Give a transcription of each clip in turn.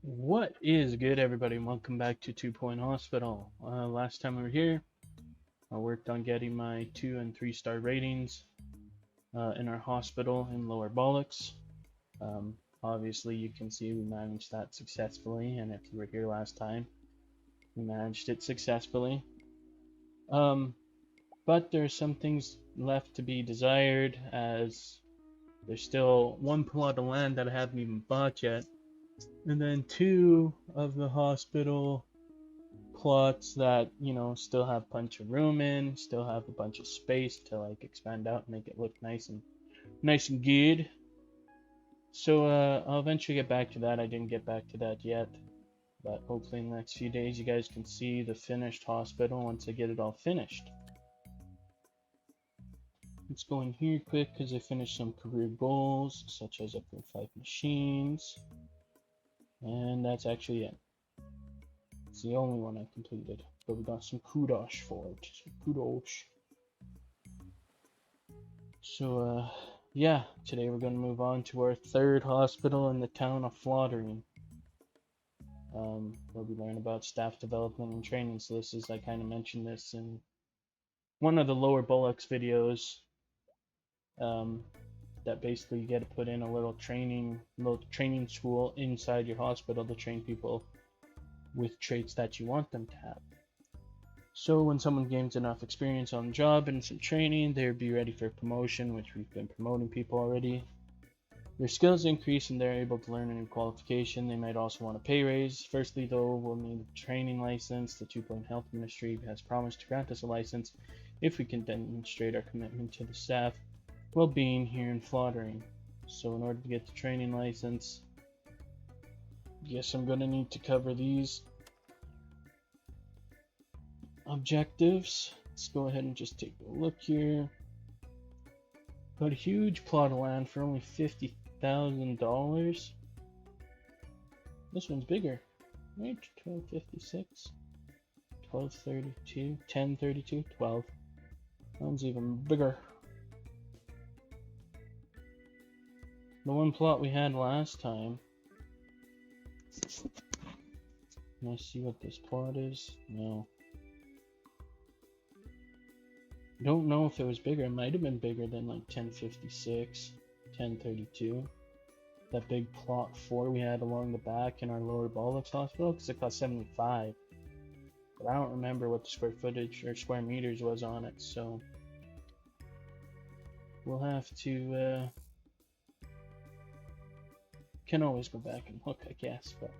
What is good, everybody? Welcome back to 2 Point Hospital. Last time we were here, I worked on getting my 2 and 3 star ratings in our hospital in Lower Bollocks. Obviously, you can see we managed that successfully, and if you were here last time, we managed it successfully. Um, but there's some things left to be desired, as there's still one plot of land that I haven't even bought yet, and then 2 of the hospital plots that still have a bunch of room in, still have a bunch of space to like expand out and make it look nice and good. So I'll eventually get back to that. I didn't get back to that yet, but hopefully in the next few days you guys can see the finished hospital once I get it all finished. Let's go in here quick because I finished some career goals, such as upgrade 5 machines, and that's actually it. It's the only one I completed, but we got some kudos for it. Some kudos. So, yeah, today we're going to move on to our third hospital in the town of Flottering. Where we learn about staff development and training. So this is, I kind of mentioned this in one of the Lower Bullocks videos. That basically you get to put in a little training school inside your hospital to train people with traits that you want them to have. So when someone gains enough experience on the job and some training, they'll be ready for promotion, which we've been promoting people already. Their skills increase and they're able to learn a new qualification. They might also want a pay raise. Firstly, though, we'll need a training license. The 2 Point Health Ministry has promised to grant us a license if we can demonstrate our commitment to the staff well-being here in Flottering. So in order to get the training license, guess I'm going to need to cover these objectives. Let's go ahead and just take a look here. Got a huge plot of land for only $50,000. This one's bigger, right? 1256, 1232, 1032, 12. That one's even bigger. The one plot we had last time. Can I see what this plot is? No. Don't know if it was bigger. It might have been bigger than like 1056, 1032. That big plot 4 we had along the back in our Lower Bollocks hospital, because it cost 75. But I don't remember what the square footage or square meters was on it, so we'll have to can always go back and look, I guess, but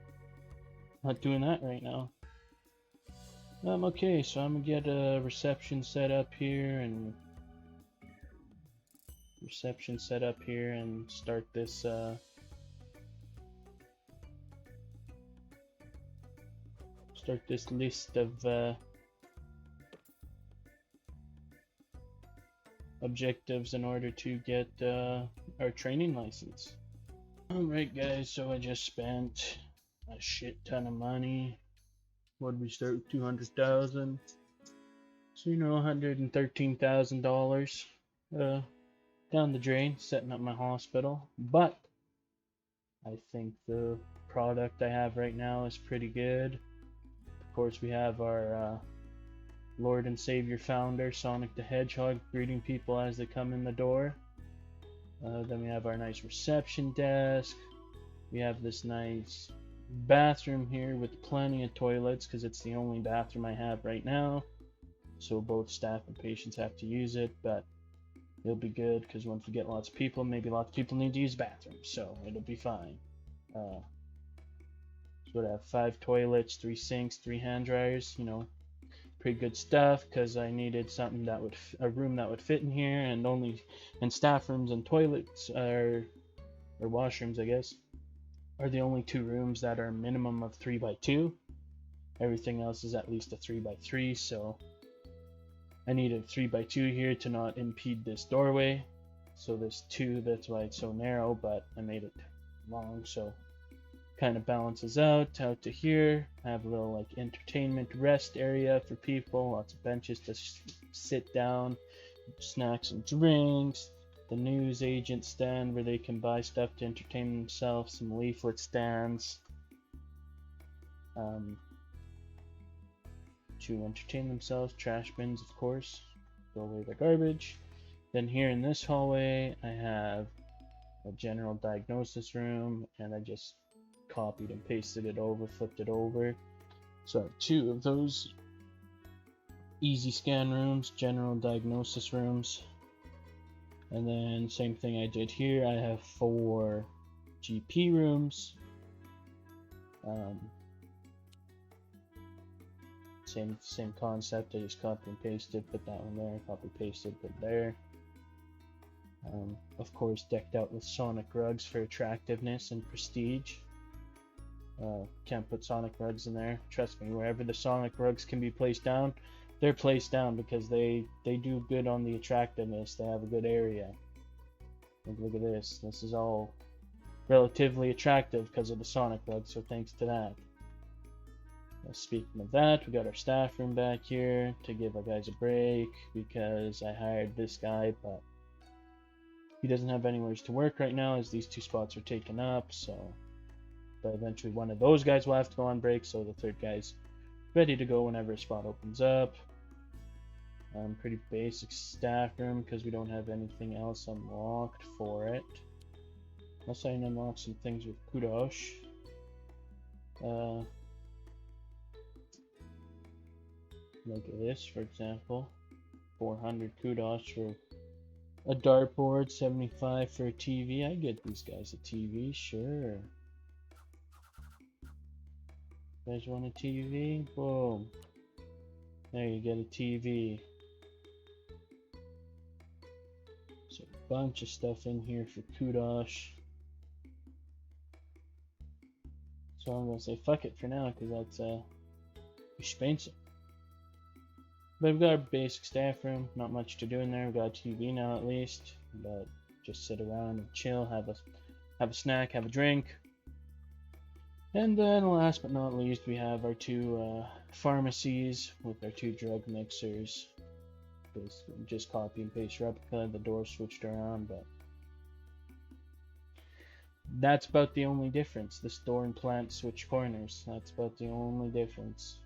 not doing that right now. Okay, so I'm gonna get a reception set up here and start this list of objectives in order to get our training license. Alright guys, so I just spent a shit ton of money. What did we start with? 200,000. So $113,000 down the drain setting up my hospital. But I think the product I have right now is pretty good. Of course, we have our Lord and Savior founder, Sonic the Hedgehog, greeting people as they come in the door. Then we have our nice reception desk. We have this nice bathroom here with plenty of toilets because it's the only bathroom I have right now. So both staff and patients have to use it, but it'll be good because once we get lots of people, maybe lots of people need to use bathrooms, so it'll be fine. So I have 5 toilets, 3 sinks, 3 hand dryers, pretty good stuff because I needed something that would a room that would fit in here, and staff rooms and toilets or washrooms, I guess, are the only 2 rooms that are a minimum of 3x2. Everything else is at least a 3x3, so I need a 3x2 here to not impede this doorway. So there's 2, that's why it's so narrow, but I made it long, so kind of balances out to here. I have a little like entertainment rest area for people, lots of benches to sit down, snacks and drinks, the news agent stand where they can buy stuff to entertain themselves, some leaflet stands, to entertain themselves. Trash bins, of course, throw away their garbage. Then here in this hallway, I have a general diagnosis room, and I just copied and pasted it over, flipped it over. So I have 2 of those easy scan rooms, general diagnosis rooms. And then same thing I did here, I have 4 GP rooms. Same concept, I just copy and pasted, put that one there, copy pasted, put there. Of course, decked out with sonic rugs for attractiveness and prestige. Can't put sonic rugs in there. Trust me, wherever the sonic rugs can be placed down, they're placed down because they do good on the attractiveness. They have a good area. Look at this. This is all relatively attractive because of the sonic rug, so thanks to that. Speaking of that, we got our staff room back here to give our guys a break because I hired this guy, but he doesn't have anywhere to work right now as these 2 spots are taken up, so but eventually one of those guys will have to go on break, so the 3rd guy's ready to go whenever a spot opens up. Pretty basic staff room because we don't have anything else unlocked for it. Unless I unlock some things with kudos. Like this, for example. 400 kudos for a dartboard, 75 for a TV. I get these guys a TV, sure. You guys want a TV? Boom. There you get a TV. So a bunch of stuff in here for kudos. So I'm gonna say fuck it for now because that's expensive. But we've got our basic staff room, not much to do in there. We've got a TV now at least, but just sit around and chill, have a snack, have a drink. And then last but not least, we have our 2 pharmacies with our 2 drug mixers. Just copy and paste replica, the door switched around, but that's about the only difference. This door and plant switch corners, that's about the only difference.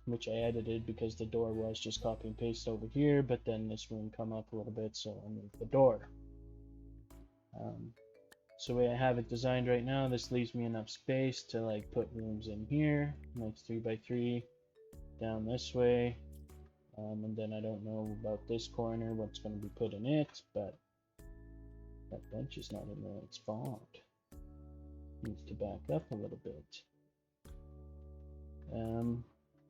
Which I edited because the door was just copy and paste over here, but then this room come up a little bit, so I moved the door. So the way I have it designed right now, this leaves me enough space to like put rooms in here, like 3x3, down this way, and then I don't know about this corner, what's going to be put in it, but that bench is not in the right spot. Needs to back up a little bit.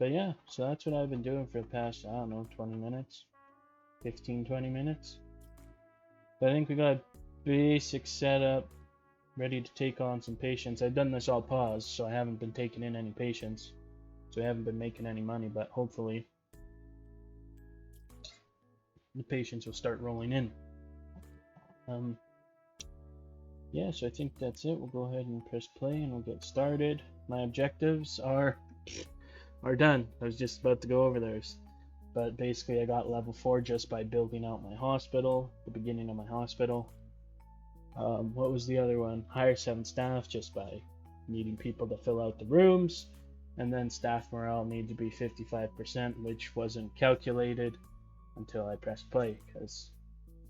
But yeah, so that's what I've been doing for the past, I don't know, 20 minutes, 15-20 minutes. But I think we got a basic setup, ready to take on some patients. I've done this all paused, so I haven't been taking in any patients, so I haven't been making any money, but hopefully the patients will start rolling in. Yeah, so I think that's it. We'll go ahead and press play and we'll get started. My objectives are done. I was just about to go over those, but basically I got level 4 just by building out my hospital, the beginning of my hospital. What was the other one? Hire 7 staff just by needing people to fill out the rooms, and then staff morale needed to be 55%, which wasn't calculated until I pressed play because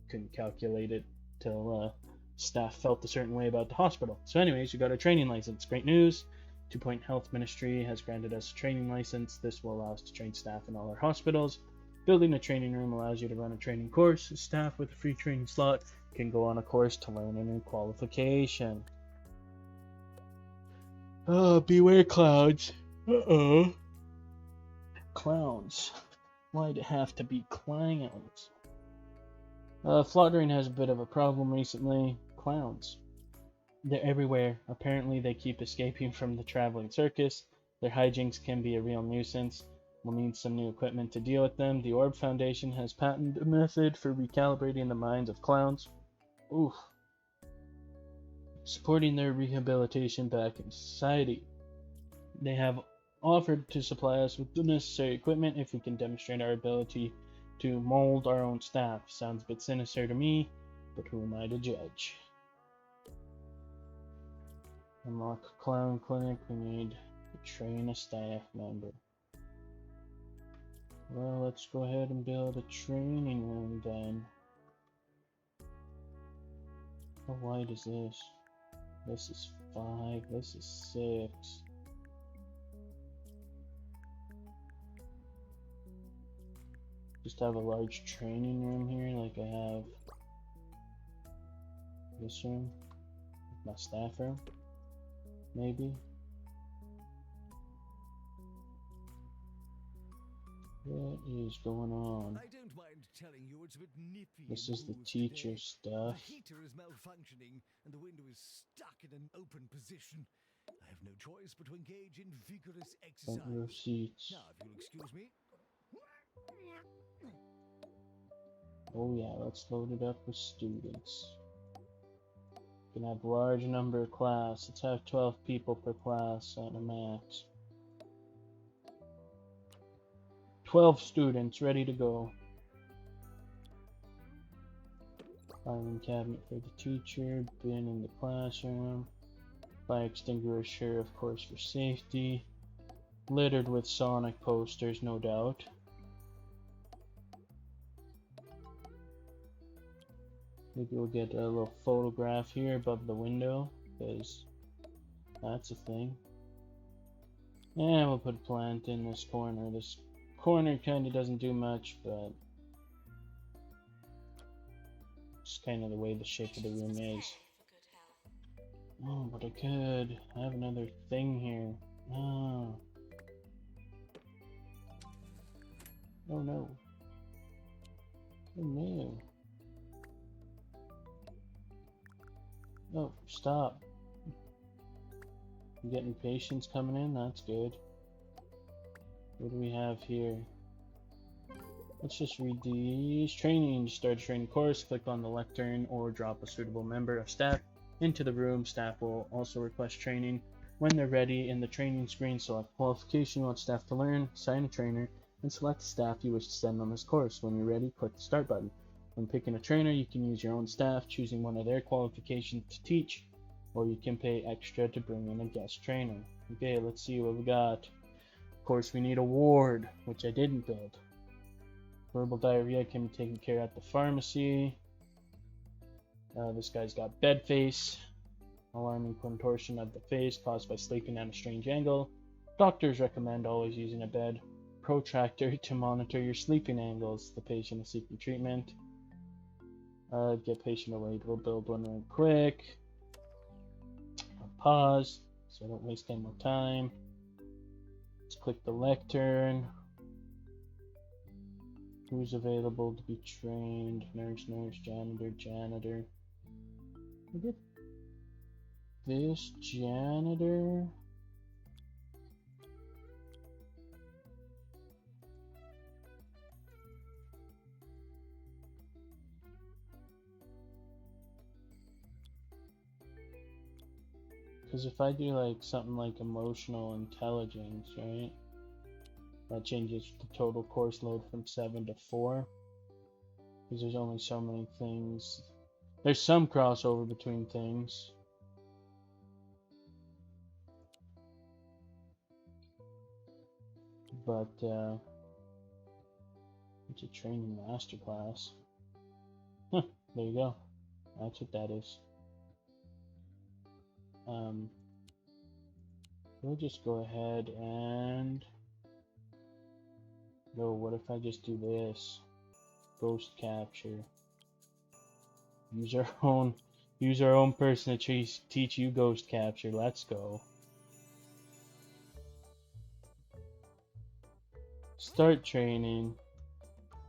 couldn't calculate it till staff felt a certain way about the hospital. So anyways, we got our training license. Great news. 2 Point Health Ministry has granted us a training license. This will allow us to train staff in all our hospitals. Building a training room allows you to run a training course. Staff with a free training slot can go on a course to learn a new qualification. Oh, beware clouds. Uh-oh. Clowns. Why'd it have to be clowns? Flottering has a bit of a problem recently. Clowns. They're everywhere. Apparently they keep escaping from the traveling circus. Their hijinks can be a real nuisance. We'll need some new equipment to deal with them. The Orb Foundation has patented a method for recalibrating the minds of clowns. Oof. Supporting their rehabilitation back in society. They have offered to supply us with the necessary equipment if we can demonstrate our ability to mold our own staff. Sounds a bit sinister to me, but who am I to judge? Unlock a clown clinic. We need to train a staff member. Well, let's go ahead and build a training room then. How wide is this? This is 5, this is 6. Just have a large training room here like I have this room, my staff room, maybe. What is going on? I don't mind telling you it's a bit nippy. This in is the rules teacher today. stuff. The heater is malfunctioning and the window is stuck in an open position. I have no choice but to engage in vigorous Front row exercise. seats. Now, if you'll excuse me. Oh yeah, let's load it up with students. Can have a large number of class. Let's have 12 people per class at a max. 12 students ready to go. Filing cabinet for the teacher, bin in the classroom, fire extinguisher of course for safety, littered with Sonic posters no doubt. Maybe we'll get a little photograph here above the window, because that's a thing. And we'll put a plant in this corner. This corner kind of doesn't do much, but it's kind of the way the shape of the room is. Oh, but I could have another thing here. Oh. Oh no. Oh no. Oh, stop. I'm getting patients coming in, that's good. What do we have here? Let's just read these. Training. Start a training course. Click on the lectern or drop a suitable member of staff into the room. Staff will also request training. When they're ready, in the training screen, select qualification you want staff to learn, assign a trainer, and select the staff you wish to send on this course. When you're ready, click the start button. When picking a trainer, you can use your own staff, choosing one of their qualifications to teach, or you can pay extra to bring in a guest trainer. Okay, let's see what we got. Of course, we need a ward, which I didn't build. Verbal diarrhea can be taken care of at the pharmacy. This guy's got bed face. Alarming contortion of the face caused by sleeping at a strange angle. Doctors recommend always using a bed protractor to monitor your sleeping angles. The patient is seeking treatment. Get patient away. We'll build one real quick. I'll pause so I don't waste any more time. Let's click the lectern. Who's available to be trained? Nurse, janitor. I get this janitor. Because if I do like something like emotional intelligence, right? That changes the total course load from 7 to 4. Because there's only so many things. There's some crossover between things. But, it's a training masterclass. Huh, there you go. That's what that is. We'll just go ahead and go. What if I just do this? Ghost capture. Use our own person to teach you ghost capture. Let's go. Start training.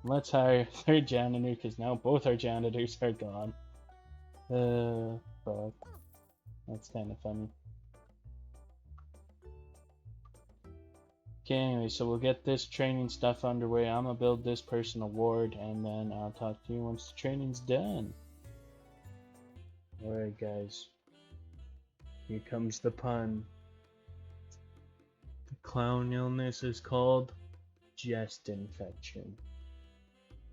Let's hire a third janitor because now both our janitors are gone. Fuck. That's kind of funny. Okay, anyway, so we'll get this training stuff underway. I'm gonna build this person a ward, and then I'll talk to you once the training's done. Alright, guys. Here comes the pun. The clown illness is called Jest Infection.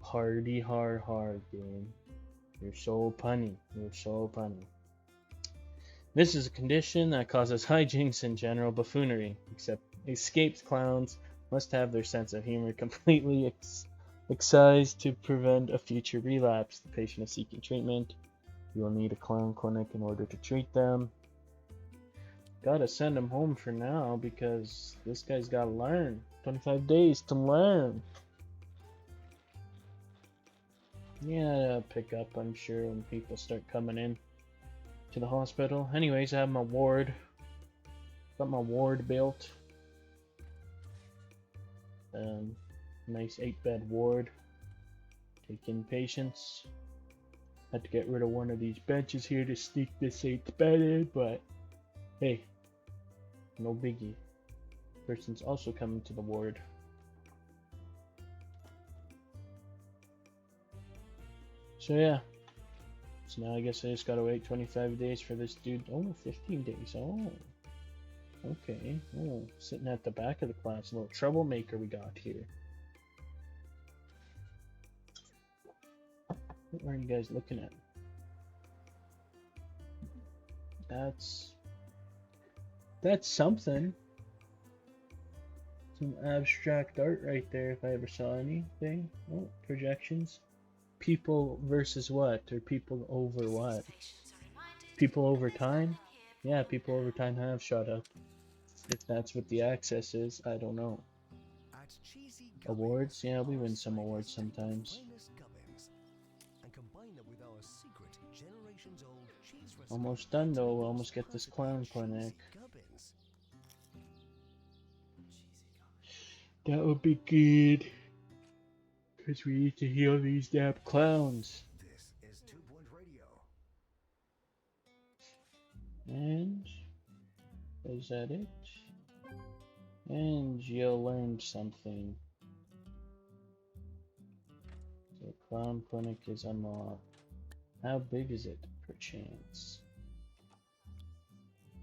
Party hard game. You're so punny. You're so punny. This is a condition that causes hijinks and general buffoonery, except escaped clowns must have their sense of humor completely excised to prevent a future relapse. The patient is seeking treatment. You will need a clown clinic in order to treat them. Gotta send him home for now because this guy's gotta learn. 25 days to learn. Yeah, pick up, I'm sure, when people start coming in to the hospital. Anyways, I have my ward. Got my ward built. Nice 8-bed ward. Take in patients. Had to get rid of one of these benches here to sneak this 8th bed in, but hey, no biggie. Person's also coming to the ward. So yeah. So now I guess I just gotta wait 25 days for this dude. Oh, 15 days. Oh. Okay. Oh, sitting at the back of the class. A little troublemaker we got here. What are you guys looking at? That's something. Some abstract art right there if I ever saw anything. Oh, projections. People versus what? Or people over what? People over time? Yeah, people over time have shot up. If that's what the access is, I don't know. Awards? Yeah, we win some awards sometimes. Almost done though, we'll almost get this clown clinic. That would be good. Because we need to heal these damn clowns. This is 2 Point Radio. And is that it? And you learned something. The clown clinic is unlocked. How big is it, perchance?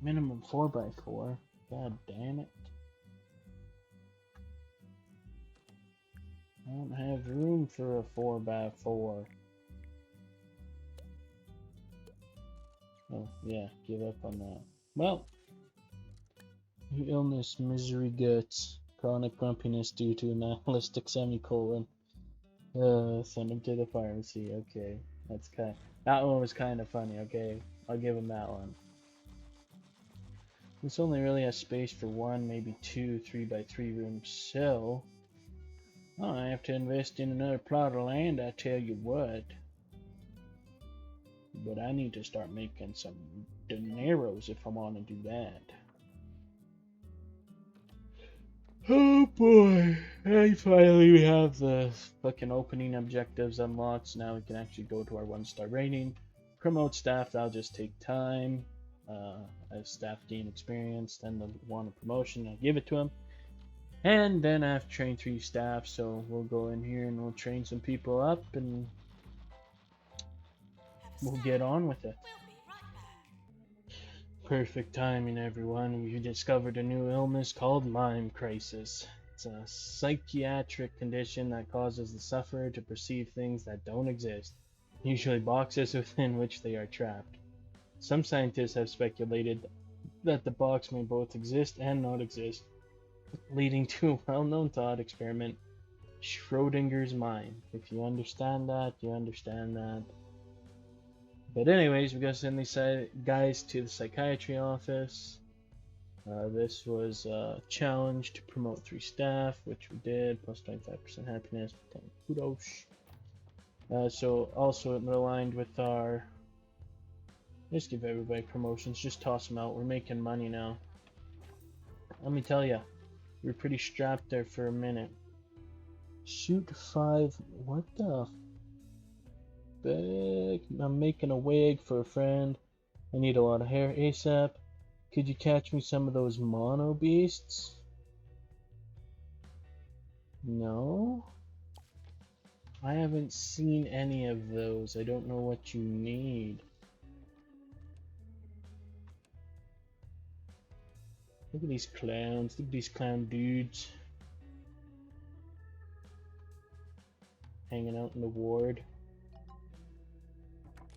Minimum 4x4. God damn it. I don't have room for a 4x4. Oh, yeah, give up on that. Well, illness, misery, guts, chronic grumpiness due to a nihilistic semicolon. Send him to the pharmacy. Okay, that one was kind of funny. Okay, I'll give him that one. This only really has space for one, maybe two 3x3 rooms, so I have to invest in another plot of land, I tell you what. But I need to start making some dineros if I want to do that. Oh boy, and finally we have the fucking opening objectives unlocked, so now we can actually go to our 1-star rating. Promote staff, that'll just take time. As staff gain experience, then they'll want a promotion, I'll give it to them. And then I have to train 3 staff, so we'll go in here and we'll train some people up and we'll get on with it. Perfect timing, everyone. We discovered a new illness called Lyme crisis. It's a psychiatric condition that causes the sufferer to perceive things that don't exist, usually boxes within which they are trapped. Some scientists have speculated that the box may both exist and not exist, leading to a well-known thought experiment, Schrodinger's mind. If you understand that, you understand that. But anyways, we gotta send these guys to the psychiatry office. This was a challenge to promote 3 staff, which we did, plus 25% happiness, 10 kudos. So also aligned with our, just give everybody promotions, just toss them out, we're making money now. Let me tell ya, we were pretty strapped there for a minute. Shoot 5, what the I'm making a wig for a friend. I need a lot of hair ASAP. Could you catch me some of those mono beasts? No? I haven't seen any of those. I don't know what you need. Look at these clowns. Look at these clown dudes. Hanging out in the ward.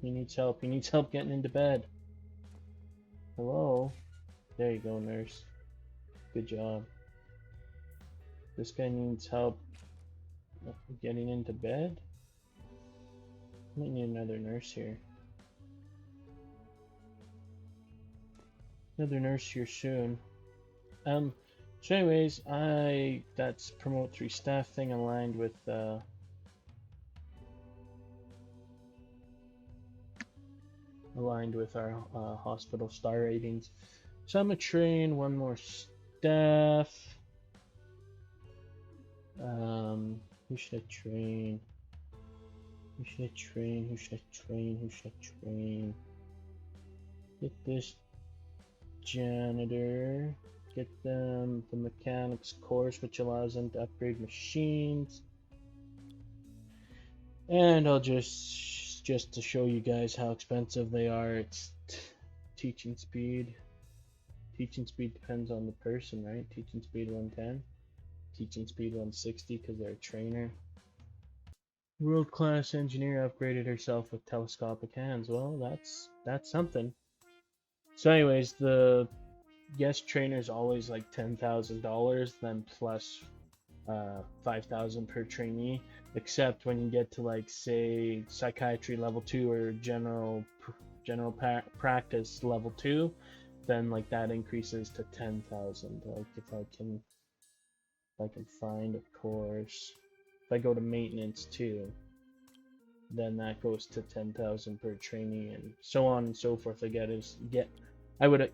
He needs help. He needs help getting into bed. Hello? There you go, nurse. Good job. This guy needs help getting into bed. Might need another nurse here. Another nurse here soon. So anyways, that's promote 3 staff thing aligned with our hospital star ratings. So I'm gonna train 1 more staff. Who should I train? Who should I train? Who should I train? Who should I train? Get this janitor. Get them the mechanics course, which allows them to upgrade machines. And I'll just to show you guys how expensive they are. It's teaching speed. Teaching speed depends on the person, right? Teaching speed 110. Teaching speed 160 because they're a trainer. World-class engineer upgraded herself with telescopic hands. Well, that's something. So anyways, the guest trainer is always like $10,000, then plus $5,000 per trainee, except when you get to like say psychiatry level 2 or general practice level 2, then like that increases to 10,000. Like if I can find a course, if I go to maintenance 2, then that goes to 10,000 per trainee, and so on and so forth. I would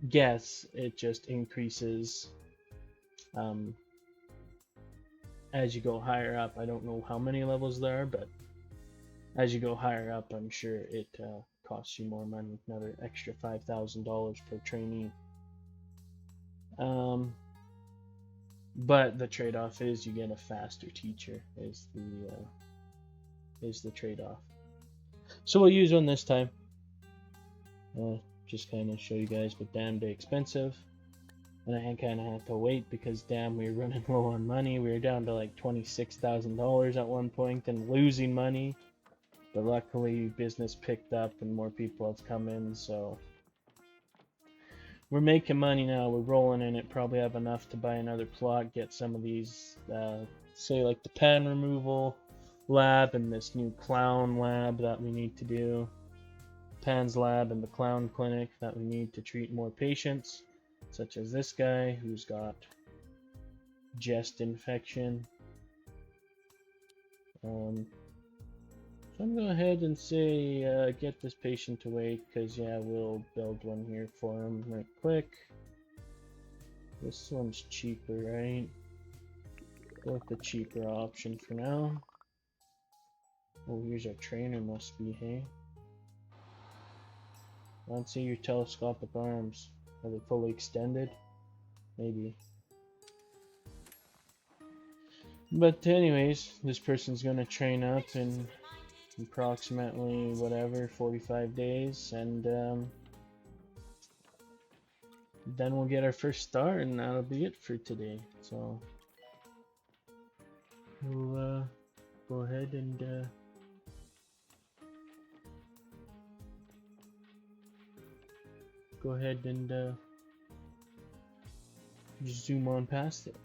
guess it just increases as you go higher up. I don't know how many levels there are, but as you go higher up, I'm sure it costs you more money, another extra $5,000 per trainee. But the trade-off is you get a faster teacher. Is the trade-off. So we'll use one this time. Just kind of show you guys, but damn, they're expensive. And I kind of had to wait because damn, we were running low on money. We were down to like $26,000 at one point and losing money. But luckily business picked up and more people have come in, so we're making money now. We're rolling in it. Probably have enough to buy another plot, get some of these, say like the pan removal lab and this new clown lab that we need to do. Pan's lab and the clown clinic that we need to treat more patients, such as this guy who's got Jest Infection. So I'm going to go ahead and say get this patient to wait, because yeah, we'll build one here for him right quick. This one's cheaper, right? Go with the cheaper option for now. Oh, here's our trainer, must be, hey? I don't see your telescopic arms. Are they fully extended? Maybe. But anyways, this person's gonna train up in approximately whatever 45 days, and then we'll get our first star, and that'll be it for today. So we'll go ahead and just zoom on past it.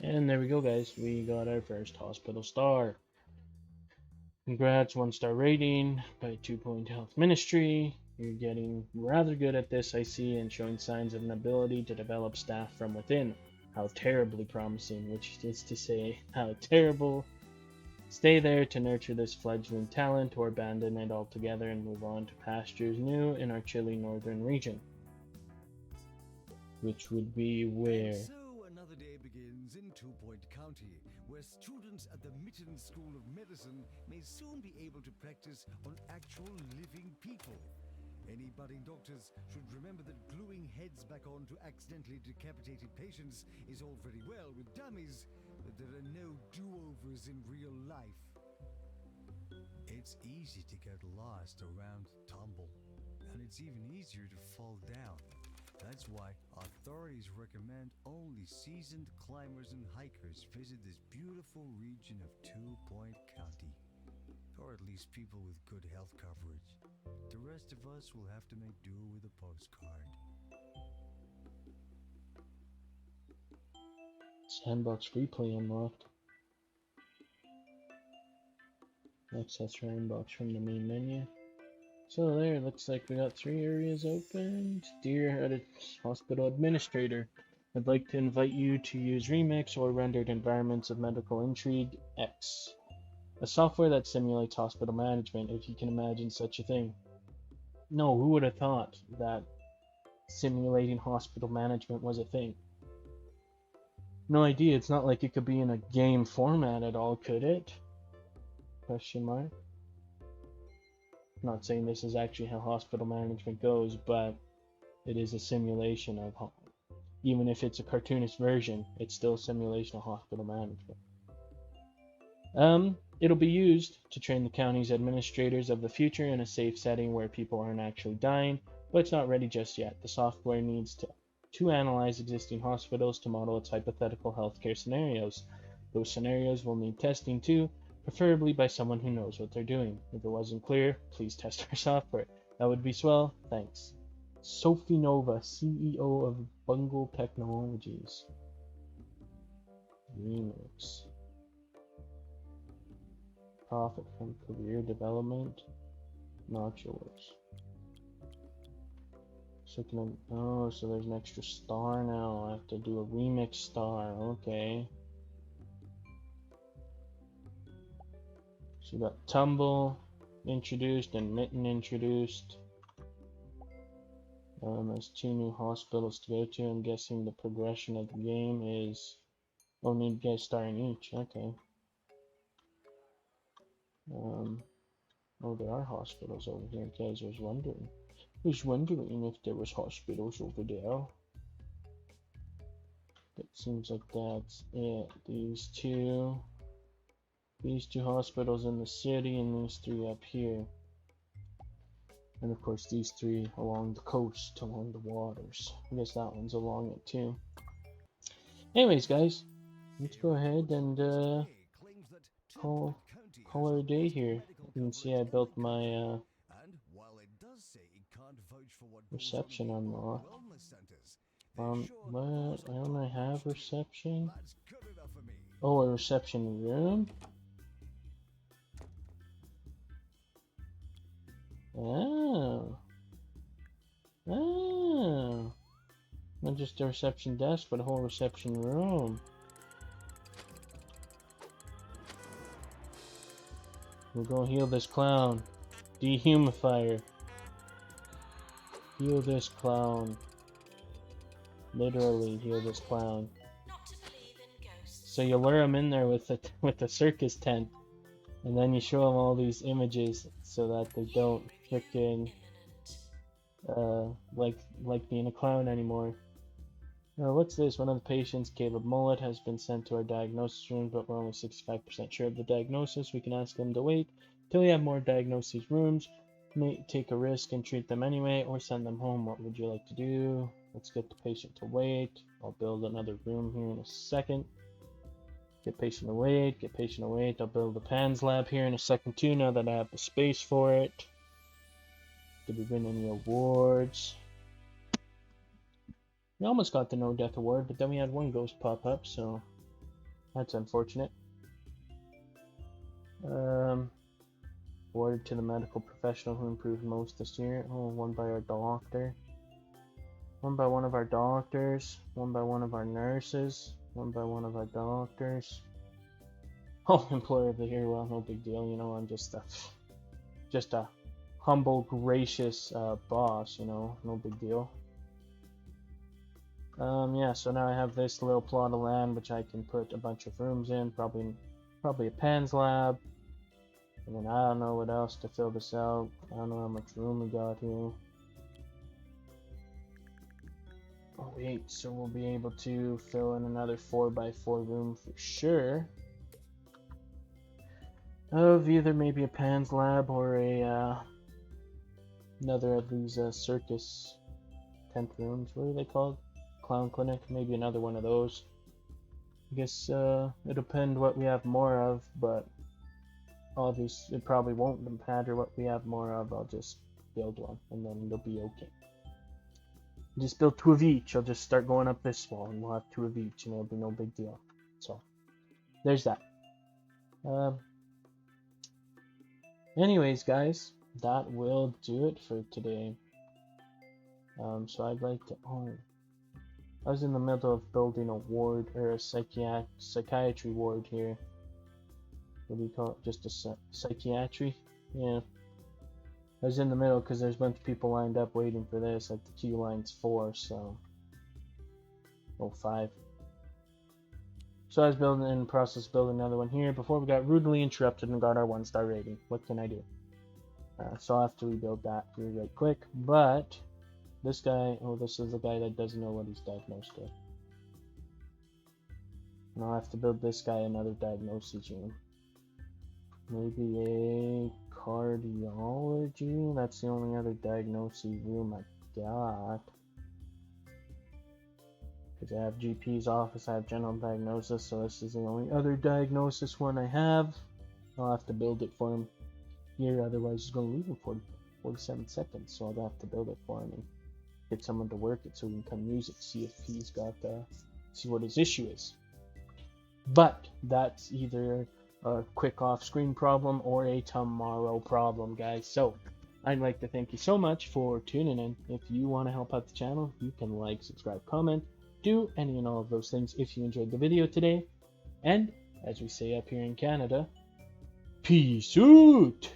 And there we go, guys. We got our first hospital star. Congrats, 1-star rating by 2 Point Health Ministry. You're getting rather good at this, I see, and showing signs of an ability to develop staff from within. How terribly promising, which is to say, how terrible. Stay there to nurture this fledgling talent, or abandon it altogether and move on to pastures new in our chilly northern region. Which would be where? And so another day begins in 2 Point County, where students at the Mitten School of Medicine may soon be able to practice on actual living people. Any budding doctors should remember that gluing heads back on to accidentally decapitated patients is all very well with dummies, but there are no do-overs in real life. It's easy to get lost around Tumble, and it's even easier to fall down. That's why authorities recommend only seasoned climbers and hikers visit this beautiful region of 2 Point County. or at least people with good health coverage. The rest of us will have to make do with a postcard. Sandbox replay unlocked. Access Sandbox from the main menu. So there, looks like we got 3 areas opened. Dear Hospital Administrator, I'd like to invite you to use Remix or Rendered Environments of Medical Intrigue X, a software that simulates hospital management, if you can imagine such a thing. No, who would have thought that simulating hospital management was a thing? No idea, it's not like it could be in a game format at all, could it? Question mark. Not saying this is actually how hospital management goes, but it is a simulation of, even if it's a cartoonist version, it's still a simulation of hospital management. It'll be used to train the county's administrators of the future in a safe setting where people aren't actually dying, but it's not ready just yet. The software needs to analyze existing hospitals to model its hypothetical healthcare scenarios. Those scenarios will need testing too, preferably by someone who knows what they're doing. If it wasn't clear, please test our software. That would be swell. Thanks. Sophie Nova, CEO of Bungle Technologies. Remix. Profit from career development. Not yours. So so there's an extra star now. I have to do a remix star. Okay. So we got Tumble introduced and Mitten introduced. There's 2 new hospitals to go to. I'm guessing the progression of the game is... Oh, need to get a star in each. Okay. Oh, there are hospitals over here, guys. I was wondering if there was hospitals over there. It seems like that's it. These two hospitals in the city and these 3 up here. And of course these 3 along the coast, along the waters. I guess that one's along it too. Anyways, guys, let's go ahead and call it a day here. You can see I built my reception unlocked. What? I don't have reception? Oh, a reception room? Oh. Oh. Not just a reception desk, but a whole reception room. We'll go heal this clown. Dehumifier. Heal this clown. Literally heal this clown. So you lure him in there with the circus tent, and then you show them all these images so that they don't frickin' like being a clown anymore. What's this? One of the patients, Caleb Mullet, has been sent to our diagnosis room, but we're only 65% sure of the diagnosis. We can ask them to wait till we have more diagnosis rooms, may take a risk and treat them anyway, or send them home. What would you like to do? Let's get the patient to wait. I'll build another room here in a second. Get patient to wait, get patient to wait. I'll build the PANS lab here in a second too, now that I have the space for it. Did we win any awards? We almost got the No Death Award, but then we had 1 ghost pop up, so that's unfortunate. Awarded to the medical professional who improved most this year. Oh, 1 by our doctor. 1 by one of our doctors. 1 by one of our nurses. 1 by one of our doctors. Oh, employer of the year. Well, no big deal. You know, I'm just a humble, gracious boss. You know, no big deal. Yeah. So now I have this little plot of land which I can put a bunch of rooms in. Probably a PANS lab. And then I don't know what else to fill this out. I don't know how much room we got here. Oh wait, so we'll be able to fill in another 4x4 room for sure. Of either maybe a PANS lab or a another of these circus tent rooms. What are they called? Clown clinic? Maybe another one of those. I guess it'll depend what we have more of, but obviously it probably won't matter what we have more of. I'll just build one, and then it'll be okay. Just build 2 of each. I'll just start going up this wall, and we'll have 2 of each, and it'll be no big deal. So, there's that. Anyways, guys, that will do it for today. So I'd like to. Oh, I was in the middle of building a ward or a psychiatry ward here. What do you call it? Just a psychiatry? Yeah. I was in the middle because there's a bunch of people lined up waiting for this. Like the queue line's 4, so. Oh, 5. So I was in the process of building another one here before we got rudely interrupted and got our 1-star rating. What can I do? So I'll have to rebuild that right quick. But this guy, oh, this is the guy that doesn't know what he's diagnosed with. And I'll have to build this guy another diagnosis room. Maybe a cardiology? That's the only other diagnosis room I got. Because I have GP's office, I have general diagnosis, so this is the only other diagnosis one I have. I'll have to build it for him here, otherwise he's going to leave in 47 seconds, so I'll have to build it for him and get someone to work it so we can come use it, see if he's got, see what his issue is. But that's either a quick off-screen problem or a tomorrow problem, guys. So I'd like to thank you so much for tuning in. If you want to help out the channel, you can like, subscribe, comment, do any and all of those things if you enjoyed the video today. And as we say up here in Canada, peace out!